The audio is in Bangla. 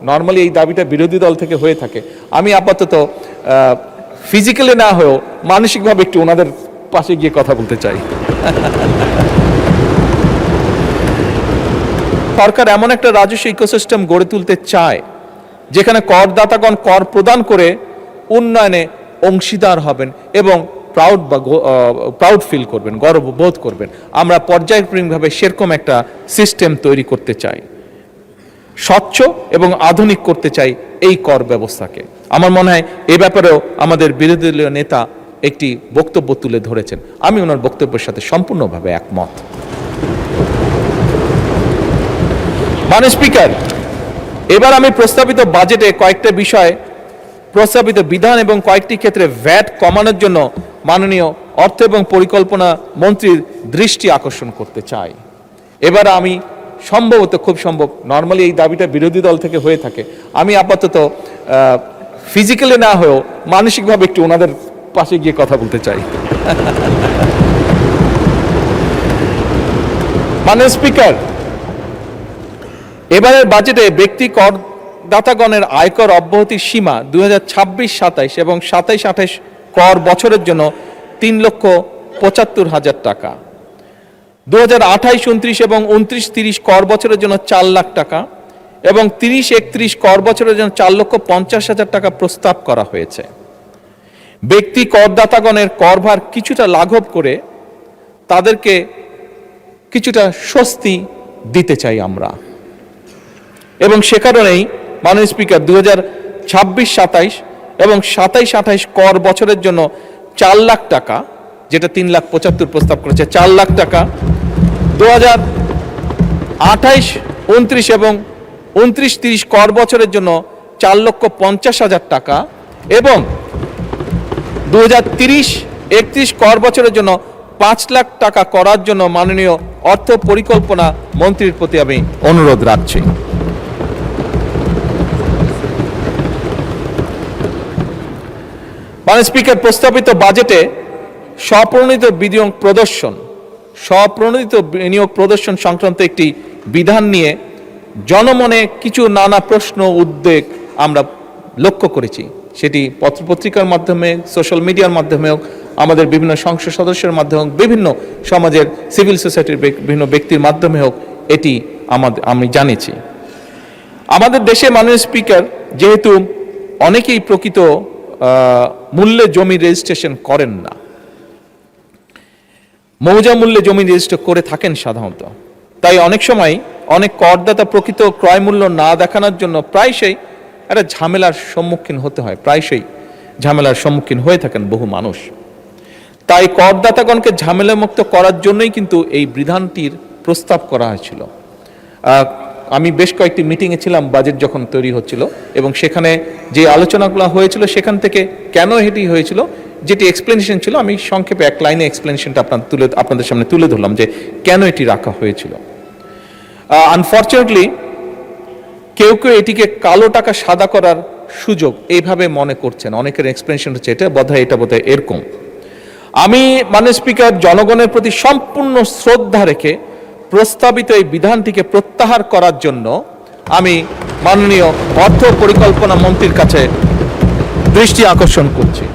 নর্মালি এই দাবিটা বিরোধী দল থেকে হয়ে থাকে। আমি আপাতত ফিজিক্যালি না হয়েও মানসিকভাবে একটু ওনাদের পাশে গিয়ে কথা বলতে চাই। সরকার এমন একটা রাজস্ব ইকোসিস্টেম গড়ে তুলতে চায় যেখানে করদাতাগণ কর প্রদান করে উন্নয়নে অংশীদার হবেন এবং প্রাউড ফিল করবেন, গর্ববোধ করবেন। আমরা পর্যায়ক্রমিকভাবে সেরকম একটা সিস্টেম তৈরি করতে চাই, স্বচ্ছ এবং আধুনিক করতে চাই এই কর ব্যবস্থাকে। আমার মনে হয় এ ব্যাপারেও আমাদের বিরোধী দলীয় নেতা একটি বক্তব্য তুলে ধরেছেন, আমি ওনার বক্তব্যের সাথে সম্পূর্ণভাবে একমত। মাননীয় স্পিকার, এবার আমি প্রস্তাবিত বাজেটে কয়েকটা বিষয়, প্রস্তাবিত বিধান এবং কয়েকটি ক্ষেত্রে ভ্যাট কমানোর জন্য মাননীয় অর্থ এবং পরিকল্পনা মন্ত্রীর দৃষ্টি আকর্ষণ করতে চাই। এবার আমি সম্ভবত, খুব সম্ভব, নর্মালি এই দাবিটা বিরোধী দল থেকে হয়ে থাকে, আমি আপাতত ফিজিক্যালি না হয়েও মানসিকভাবে একটু ওনাদের পাশে গিয়ে কথা বলতে চাই। মাননীয় স্পিকার, এবারের বাজেটে ব্যক্তি করদাতাগণের আয়কর অব্যাহতির সীমা 2026-27 এবং 27-28 কর বছরের জন্য 3,75,000 টাকা, 2028-29 এবং 29-30 কর বছরের জন্য 4 লাখ টাকা এবং 30-31 কর বছরের জন্য 4,50,000 টাকা প্রস্তাব করা হয়েছে। ব্যক্তি করদাতাগণের করভার কিছুটা লাঘব করে তাদেরকে কিছুটা স্বস্তি দিতে চাই আমরা, এবং সে কারণেই মাননীয় স্পিকার 2026-27 এবং 27-28 কর বছরের জন্য 4 লাখ টাকা, যেটা 3,75,000 প্রস্তাব করেছে, 4 লাখ টাকা, 2028-29 এবং 29-30 কর বছরের জন্য 4,50,000 টাকা এবং 2030-31 কর বছরের জন্য 5 লাখ টাকা করার জন্য মাননীয় অর্থ পরিকল্পনা মন্ত্রীর প্রতি আমি অনুরোধ রাখছি। মাননীয় স্পিকার, প্রস্তাবিত বাজেটে স্বপ্রণোদিত বিনিয়োগ প্রদর্শন সংক্রান্ত একটি বিধান নিয়ে জনমনে কিছু নানা প্রশ্ন, উদ্বেগ আমরা লক্ষ্য করেছি। সেটি পত্রপত্রিকার মাধ্যমে, সোশ্যাল মিডিয়ার মাধ্যমে হোক, আমাদের বিভিন্ন সংসদ সদস্যের মাধ্যমে হোক, বিভিন্ন সমাজের সিভিল সোসাইটির বিভিন্ন ব্যক্তির মাধ্যমে হোক, এটি আমি জানিয়েছি। আমাদের দেশে মাননীয় স্পিকার, যেহেতু অনেকেই প্রকৃত মূল্যে জমি রেজিস্ট্রেশন করেন না, মৌজা মূল্যে জমি রেজিস্টার করে থাকেন সাধারণত, তাই অনেক সময় অনেক করদাতা প্রকৃত ক্রয় মূল্য না দেখানোর জন্য প্রায়শই একটা ঝামেলার সম্মুখীন হতে হয়, প্রায়শই ঝামেলার সম্মুখীন হয়ে থাকেন বহু মানুষ। তাই করদাতাগণকে ঝামেলামুক্ত করার জন্যই কিন্তু এই বিধানটির প্রস্তাব করা হয়েছিল। আমি বেশ কয়েকটি মিটিংয়ে ছিলাম বাজেট যখন তৈরি হচ্ছিল, এবং সেখানে যে আলোচনাগুলো হয়েছিল সেখান থেকে কেন এটি হয়েছিল, যেটি এক্সপ্লেনেশন ছিল, আমি সংক্ষেপে এক লাইনে এক্সপ্লেনেশনটা আপনাদের সামনে তুলে ধরলাম যে কেন এটি রাখা হয়েছিল। আনফর্চুনেটলি কেউ কেউ এটিকে কালো টাকা সাদা করার সুযোগ এইভাবে মনে করছেন, অনেকের এক্সপ্লেনেশন হচ্ছে এটা বোধহয় এরকম। আমি মাননীয় স্পিকার, জনগণের প্রতি সম্পূর্ণ শ্রদ্ধা রেখে প্রস্তাবিত এই বিধানটিকে প্রত্যাহার করার জন্য আমি মাননীয় অর্থ পরিকল্পনা মন্ত্রীর কাছে দৃষ্টি আকর্ষণ করছি।